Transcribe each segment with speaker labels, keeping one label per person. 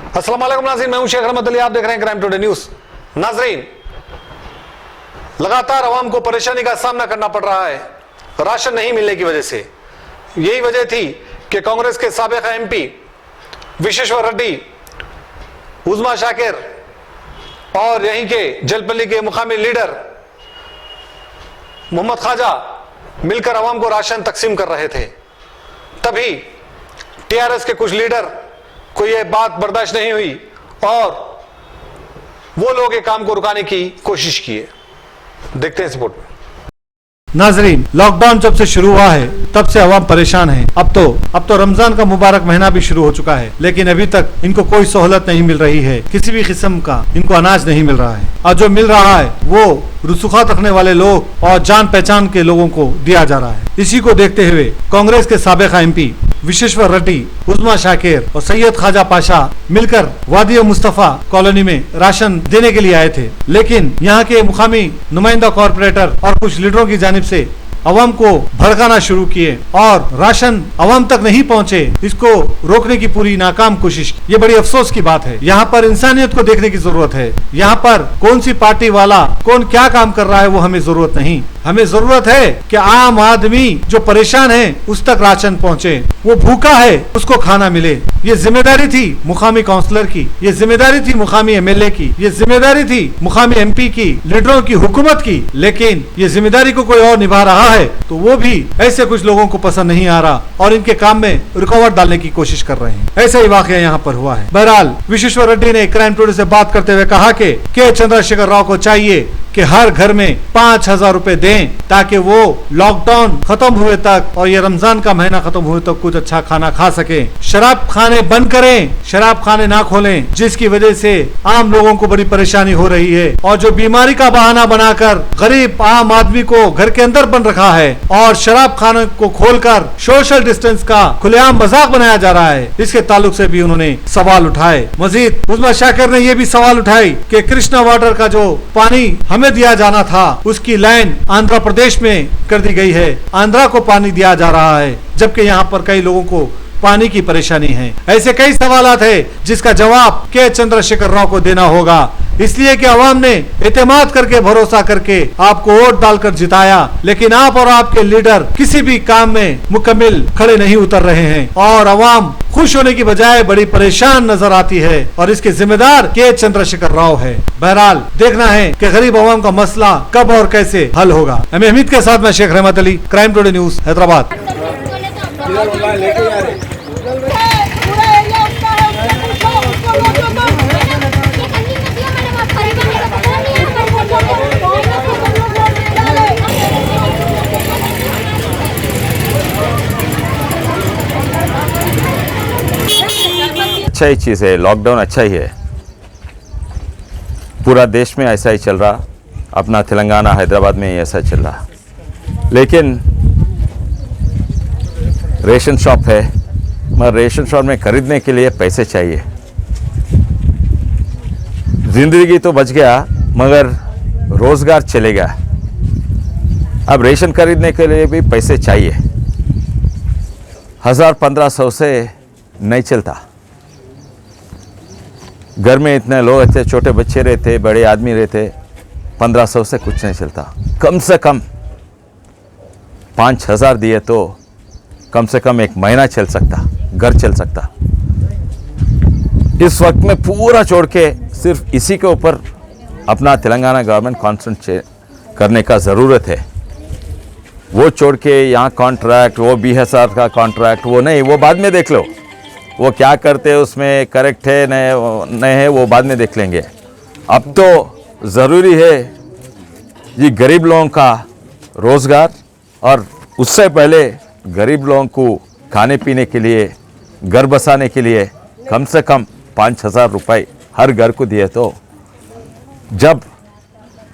Speaker 1: अस्सलाम वालेकुम नाज़रीन, मैं हूं शेख रहमत अली, आप देख रहे हैं क्राइम टुडे न्यूज। नाज़रीन, लगातार आवाम को परेशानी का सामना करना पड़ रहा है राशन नहीं मिलने की वजह से। यही वजह थी कि कांग्रेस के साबिक एमपी विश्वेश्वर रेड्डी, उज़मा शाकिर और यहीं के जलपल्ली के मुकामी लीडर मोहम्मद ख्वाजा मिलकर आवाम को राशन तकसीम कर रहे थे। तभी टीआरएस के कुछ लीडर को यह बात बर्दाश्त नहीं हुई और वो लोग ये काम को रुकाने की कोशिश किए। देखते हैं रिपोर्ट में।
Speaker 2: नाजरीन, लॉकडाउन जब से शुरू हुआ है तब से आवाम परेशान है। अब तो रमजान का मुबारक महीना भी शुरू हो चुका है, लेकिन अभी तक इनको कोई सहूलत नहीं मिल रही है। किसी भी किस्म का इनको अनाज नहीं मिल रहा है और जो मिल रहा है वो रसूखात रखने वाले लोग और जान पहचान के लोगों को दिया जा रहा है। इसी को देखते हुए कांग्रेस के साबिक एमपी विश्वेश्वर रेड्डी, उज़मा शाकिर और सैयद ख्वाजा पाशा मिलकर वादी मुस्तफा कॉलोनी में राशन देने के लिए आए थे, लेकिन यहाँ के मुकामी नुमाइंदा कॉर्पोरेटर और कुछ लीडरों की जानिब से अवाम को भड़काना शुरू किए और राशन अवाम तक नहीं पहुँचे। इसको रोकने की पूरी नाकाम कोशिश। ये बड़ी अफसोस की बात है। यहाँ पर इंसानियत को देखने की जरूरत है। यहाँ पर कौन सी पार्टी वाला कौन क्या काम कर रहा है वो हमें जरूरत नहीं। हमें जरूरत है कि आम आदमी जो परेशान है उस तक राशन पहुँचे, वो भूखा है उसको खाना मिले। ये जिम्मेदारी थी मुकामी काउंसलर की, ये जिम्मेदारी थी मुकामी एमएलए की, ये जिम्मेदारी थी मुकामी एमपी की, लीडरों की, हुकूमत की। लेकिन ये जिम्मेदारी को कोई और निभा रहा है तो वो भी ऐसे कुछ लोगों को पसंद नहीं आ रहा और इनके काम में रुकावट डालने की कोशिश कर रहे हैं। ऐसा ही वाकया यहाँ पर हुआ है। बहरहाल विश्वेश्वर रेड्डी ने क्राइम टुडे से बात करते हुए कहा कि के चंद्रशेखर राव को चाहिए कि हर घर में 5,000 रुपए दें ताकि वो लॉकडाउन खत्म हुए तक और ये रमजान का महीना खत्म हुए तक कुछ अच्छा खाना खा सके। शराब खाने बंद करें, शराब खाने ना खोलें, जिसकी वजह से आम लोगों को बड़ी परेशानी हो रही है और जो बीमारी का बहाना बनाकर गरीब आम आदमी को घर के अंदर बंद रखा है और शराब खाने को खोलकर सोशल डिस्टेंस का खुलेआम मजाक बनाया जा रहा है, इसके ताल्लुक से भी उन्होंने सवाल उठाए। मजीद उज़मा शाकिर ने यह भी सवाल उठाई कि कृष्णा वाटर का जो पानी हमें दिया जाना था उसकी लाइन आंध्र प्रदेश में कर दी गई है। आंध्रा को पानी दिया जा रहा है जबकि यहाँ पर कई लोगों को पानी की परेशानी है। ऐसे कई सवालात है जिसका जवाब के चंद्रशेखर राव को देना होगा, इसलिए कि अवाम ने एतमाद करके भरोसा करके आपको वोट डालकर जिताया, लेकिन आप और आपके लीडर किसी भी काम में मुकम्मल खड़े नहीं उतर रहे हैं और अवाम खुश होने की बजाय बड़ी परेशान नजर आती है और इसके जिम्मेदार के चंद्रशेखर राव है। बहरहाल देखना है कि गरीब अवाम का मसला कब और कैसे हल होगा। एम हमीद के साथ मैं शेख रहमत Ali, crime today news, Hyderabad.
Speaker 3: अच्छा ही चीज़ है, लॉकडाउन अच्छा ही है। पूरा देश में ऐसा ही चल रहा, अपना तेलंगाना हैदराबाद में ही ऐसा चल रहा। लेकिन रेशन शॉप है, मगर रेशन शॉप में खरीदने के लिए पैसे चाहिए। ज़िंदगी तो बच गया मगर रोज़गार चले गया। अब रेशन खरीदने के लिए भी पैसे चाहिए। 1,000-1,500 से नहीं चलता। घर में इतने लोग रहते, छोटे बच्चे रहते, बड़े आदमी रहते, 1,500 से कुछ नहीं चलता। कम से कम 5,000 दिए तो कम से कम एक महीना चल सकता, घर चल सकता। इस वक्त में पूरा छोड़ के सिर्फ इसी के ऊपर अपना तेलंगाना गवर्नमेंट कॉन्सेंट्रेट करने का ज़रूरत है। वो छोड़ के यहाँ कॉन्ट्रैक्ट, वो BSR का कॉन्ट्रैक्ट, वो नहीं, वो बाद में देख लो। वो क्या करते हैं उसमें करेक्ट है नहीं है वो बाद में देख लेंगे। अब तो ज़रूरी है ये गरीब लोगों का रोज़गार और उससे पहले गरीब लोगों को खाने पीने के लिए, घर बसाने के लिए कम से कम 5,000 रुपये हर घर को दिए तो जब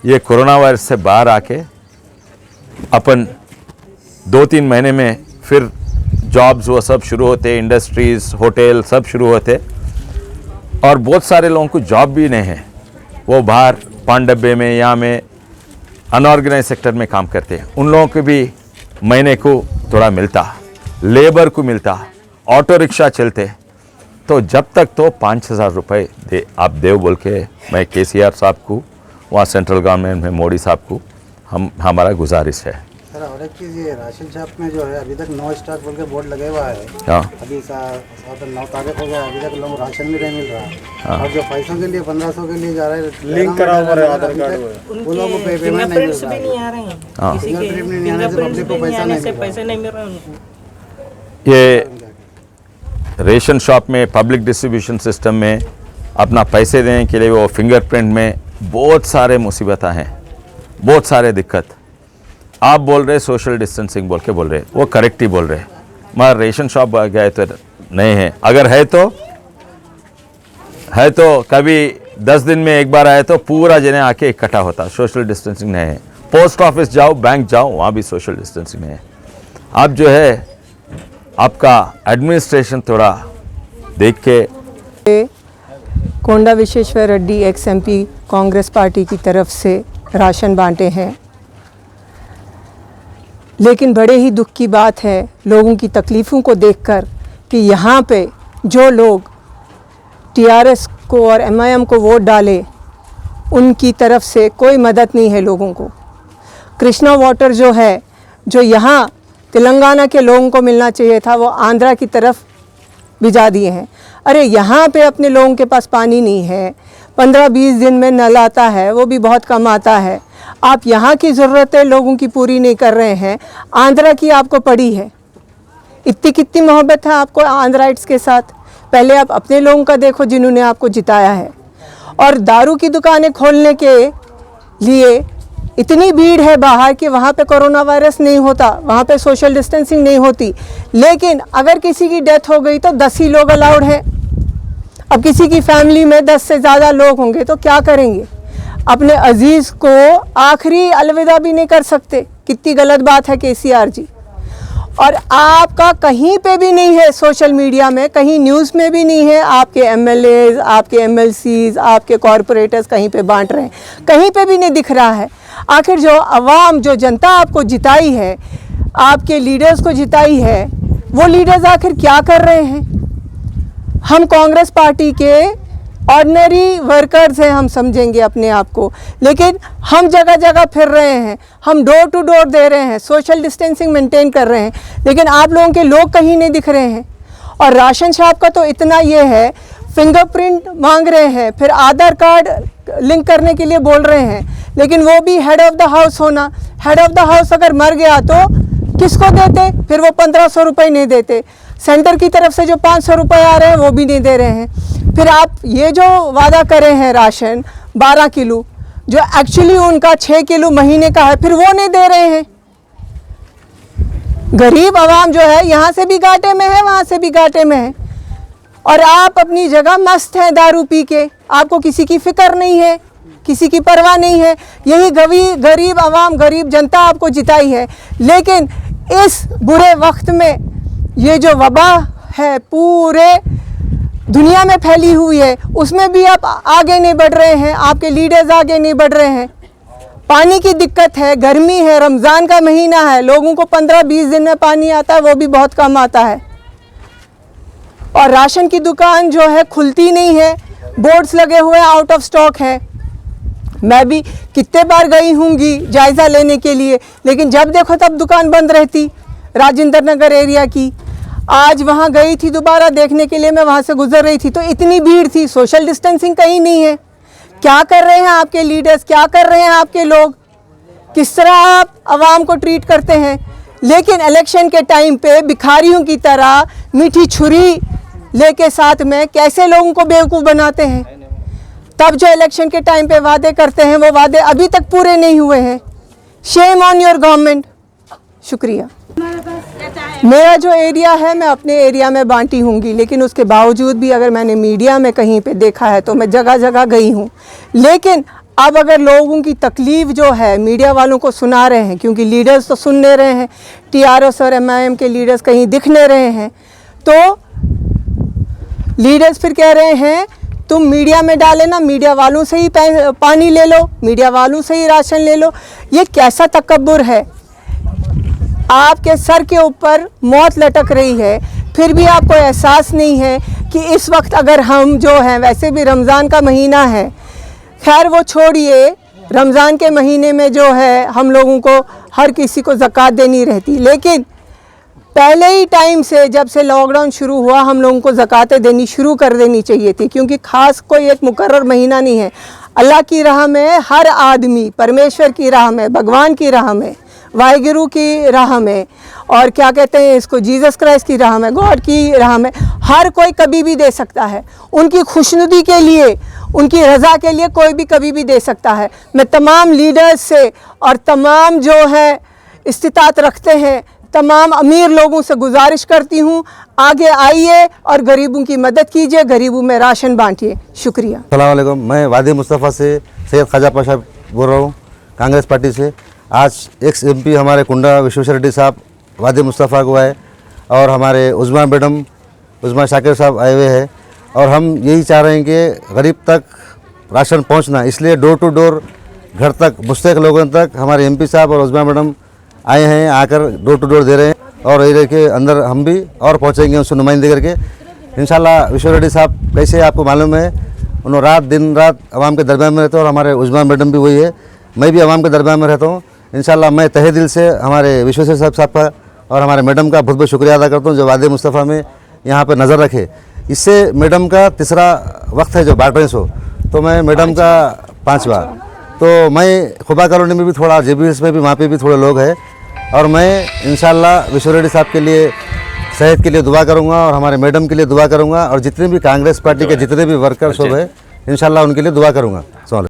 Speaker 3: ये कोरोना वायरस से बाहर आके अपन 2-3 महीने में फिर जॉब्स वो सब शुरू होते, इंडस्ट्रीज़, होटल सब शुरू होते और बहुत सारे लोगों को जॉब भी नहीं है। वो बाहर पान डब्बे में, यहाँ में अनऑर्गेनाइज सेक्टर में काम करते हैं। उन लोगों को भी महीने को थोड़ा मिलता, लेबर को मिलता, ऑटो रिक्शा चलते। तो जब तक तो 5,000 रुपये दे आप देव बोल के मैं केसीआर साहब को, वहाँ सेंट्रल गवर्नमेंट में मोदी साहब को हमारा गुजारिश है।
Speaker 4: सर और एक चीज़, ये राशन शॉप में जो है अभी तक नो स्टॉक बोल के बोर्ड लगे हुआ है।
Speaker 3: हाँ
Speaker 4: अभी 9 तारीख हो गया, अभी तक लोगों को राशन भी नहीं मिल रहा। और जो पैसों के लिए 1500 के लिए जा रहे हैं, लिंक करा हुआ है आधार कार्ड, उन लोगों को पेमेंट नहीं मिल रहा है।
Speaker 5: नहीं आ रहे हैं,
Speaker 3: हाँ
Speaker 5: किसी के
Speaker 4: फिंगरप्रिंट नहीं आने से पब्लिक को पैसा नहीं मिल रहा।
Speaker 5: पैसे नहीं मिल रहे उनको।
Speaker 3: ये रेशन शॉप में पब्लिक डिस्ट्रीब्यूशन सिस्टम में अपना पैसे देने के लिए वो फिंगरप्रिंट में बहुत सारे मुसीबतें हैं, बहुत सारे दिक्कत। आप बोल रहे सोशल डिस्टेंसिंग बोल के बोल रहे, वो करेक्ट ही बोल रहे, मगर रेशन शॉप गए तो नहीं है। अगर है तो कभी 10 दिन में एक बार आए तो पूरा जने आके इकट्ठा होता। सोशल डिस्टेंसिंग नहीं है। पोस्ट ऑफिस जाओ, बैंक जाओ, वहाँ भी सोशल डिस्टेंसिंग नहीं है। आप जो है आपका एडमिनिस्ट्रेशन थोड़ा देख के।
Speaker 6: कोंडा विश्वेश्वर रेड्डी एक्स-एमपी कांग्रेस पार्टी की तरफ से राशन बांटे हैं, लेकिन बड़े ही दुख की बात है लोगों की तकलीफ़ों को देखकर कि यहाँ पे जो लोग टीआरएस को और एमआईएम को वोट डाले, उनकी तरफ से कोई मदद नहीं है लोगों को। कृष्णा वाटर जो है, जो यहाँ तेलंगाना के लोगों को मिलना चाहिए था, वो आंध्रा की तरफ भिजा दिए हैं। अरे यहाँ पे अपने लोगों के पास पानी नहीं है, 15-20 दिन में नल आता है, वो भी बहुत कम आता है। आप यहाँ की ज़रूरतें लोगों की पूरी नहीं कर रहे हैं, आंध्रा की आपको पड़ी है। इतनी कितनी मोहब्बत है आपको आंध्राइट्स के साथ। पहले आप अपने लोगों का देखो जिन्होंने आपको जिताया है। और दारू की दुकानें खोलने के लिए इतनी भीड़ है बाहर कि वहाँ पे कोरोना वायरस नहीं होता, वहाँ पे सोशल डिस्टेंसिंग नहीं होती, लेकिन अगर किसी की डेथ हो गई तो 10 ही लोग अलाउड हैं। अब किसी की फैमिली में 10 से ज़्यादा लोग होंगे तो क्या करेंगे? अपने अजीज़ को आखिरी अलविदा भी नहीं कर सकते। कितनी गलत बात है केसीआर जी। और आपका कहीं पे भी नहीं है, सोशल मीडिया में, कहीं न्यूज़ में भी नहीं है। आपके एमएलएज, आपके एमएलसीज, आपके कॉरपोरेटर्स कहीं पे बांट रहे हैं, कहीं पे भी नहीं दिख रहा है। आखिर जो अवाम, जो जनता आपको जिताई है, आपके लीडर्स को जिताई है, वो लीडर्स आखिर क्या कर रहे हैं? हम कांग्रेस पार्टी के ऑर्डिनरी वर्कर्स हैं, हम समझेंगे अपने आप को, लेकिन हम जगह जगह फिर रहे हैं, हम डोर टू डोर दे रहे हैं, सोशल डिस्टेंसिंग मेंटेन कर रहे हैं, लेकिन आप लोगों के लोग कहीं नहीं दिख रहे हैं। और राशन शॉप का तो इतना ये है, फिंगरप्रिंट मांग रहे हैं, फिर आधार कार्ड लिंक करने के लिए बोल रहे हैं, लेकिन वो भी हेड ऑफ़ द हाउस होना। हेड ऑफ़ द हाउस अगर मर गया तो किसको देते? फिर वो 1500 रुपये नहीं देते। सेंटर की तरफ से जो 500 रुपये आ रहे हैं वो भी नहीं दे रहे हैं। फिर आप ये जो वादा करे हैं राशन 12 किलो, जो एक्चुअली उनका 6 किलो महीने का है, फिर वो नहीं दे रहे हैं। गरीब आवाम जो है यहाँ से भी घाटे में है, वहाँ से भी घाटे में है। और आप अपनी जगह मस्त हैं दारू पी के, आपको किसी की फिक्र नहीं है, किसी की परवाह नहीं है। यही गरीब आवाम, गरीब जनता आपको जिताई है। लेकिन इस बुरे वक्त में ये जो वबा है पूरे दुनिया में फैली हुई है, उसमें भी आप आगे नहीं बढ़ रहे हैं, आपके लीडर्स आगे नहीं बढ़ रहे हैं। पानी की दिक्कत है, गर्मी है, रमज़ान का महीना है, लोगों को 15-20 दिन में पानी आता है, वो भी बहुत कम आता है। और राशन की दुकान जो है खुलती नहीं है, बोर्ड्स लगे हुए आउट ऑफ स्टॉक है। मैं भी कितने बार गई होंगी जायज़ा लेने के लिए, लेकिन जब देखो तब दुकान बंद रहती, राजेंद्र नगर एरिया की। आज वहाँ गई थी दोबारा देखने के लिए, मैं वहाँ से गुजर रही थी तो इतनी भीड़ थी, सोशल डिस्टेंसिंग कहीं नहीं है। क्या कर रहे हैं आपके लीडर्स, क्या कर रहे हैं आपके लोग, किस तरह आप आवाम को ट्रीट करते हैं? लेकिन इलेक्शन के टाइम पे भिखारियों की तरह मीठी छुरी लेके साथ में कैसे लोगों को बेवकूफ़ बनाते हैं। तब जो इलेक्शन के टाइम पे वादे करते हैं, वो वादे अभी तक पूरे नहीं हुए हैं। Shame on your government. शुक्रिया। मेरा जो एरिया है मैं अपने एरिया में बांटी होंगी, लेकिन उसके बावजूद भी अगर मैंने मीडिया में कहीं पे देखा है तो मैं जगह जगह गई हूँ। लेकिन अब अगर लोगों की तकलीफ़ जो है मीडिया वालों को सुना रहे हैं, क्योंकि लीडर्स तो सुन नहीं रहे हैं, टीआरएस और एमआईएम के लीडर्स कहीं दिख नहीं रहे हैं, तो लीडर्स फिर कह रहे हैं तुम मीडिया में डाले ना, मीडिया वालों से ही पानी ले लो, मीडिया वालों से ही राशन ले लो। ये कैसा तकब्बुर है? आपके सर के ऊपर मौत लटक रही है, फिर भी आपको एहसास नहीं है कि इस वक्त अगर हम जो हैं, वैसे भी रमज़ान का महीना है, खैर वो छोड़िए, रमज़ान के महीने में जो है हम लोगों को हर किसी को ज़कात देनी रहती, लेकिन पहले ही टाइम से जब से लॉकडाउन शुरू हुआ हम लोगों को ज़कातें देनी शुरू कर देनी चाहिए थी, क्योंकि ख़ास कोई एक मुकर्रर महीना नहीं है। अल्लाह की राह में हर आदमी, परमेश्वर की राह में, भगवान की राह में, वाहिगुरु की राह में, और क्या कहते हैं इसको, जीसस क्राइस्ट की राह में, गॉड की राह में, हर कोई कभी भी दे सकता है। उनकी खुशनुदी के लिए, उनकी रज़ा के लिए कोई भी कभी भी दे सकता है। मैं तमाम लीडर्स से और तमाम जो है इस्तिताअत रखते हैं, तमाम अमीर लोगों से गुजारिश करती हूँ, आगे आइए और गरीबों की मदद कीजिए, गरीबों में राशन बांटिए। शुक्रिया।
Speaker 7: अस्सलाम वालेकुम। मैं वादी मुस्तफ़ा से सैयद ख्वाजा पाशा बोल रहा हूँ, कांग्रेस पार्टी से। आज एक्स MP हमारे कुंडा विश्वेश्वर रेड्डी साहब वादी मुस्तफ़ा को आए और हमारे उज़मा मैडम, उज़मा शाकिर साहब आए हुए हैं, और हम यही चाह रहे हैं कि गरीब तक राशन पहुँचना, इसलिए डोर टू डोर, घर तक, मुस्तहिक लोगों तक हमारे MP साहब और उज़मा मैडम आए हैं, आकर डोर टू डोर दे रहे हैं, और एरिया के अंदर हम भी और पहुंचेंगे उससे नुमाइंदगी करके इंशाल्लाह। विश्व रेड्डी साहब कैसे आपको मालूम है, उन्होंने रात दिन रात आवाम के दरमियान में रहते हैं, और हमारे उज़मा मैडम भी वही है, मैं भी आवाम के दरमियान में रहता हूँ। इंशाल्लाह मैं तहे दिल से हमारे विश्वेश्वर साहब का और हमारे मैडम का बहुत बहुत शुक्रिया अदा करता हूँ, जो वादी मुस्तफ़ा में यहाँ पर नज़र रखे। इससे मैडम का तीसरा वक्त है जो बाटरेंस हो, तो मैं मैडम का 5वां, तो मैं खुबा कॉलोनी में भी थोड़ा, JBS में भी, वहाँ पे भी थोड़े लोग हैं, और मैं इंशाल्लाह विश्व रेड्डी साहब के लिए, सेहत के लिए दुआ करूँगा, और हमारे मैडम के लिए दुआ करूँगा, और जितने भी कांग्रेस पार्टी के जितने भी वर्कर्स हो गए इंशाल्लाह उनके लिए दुआ करूँगा।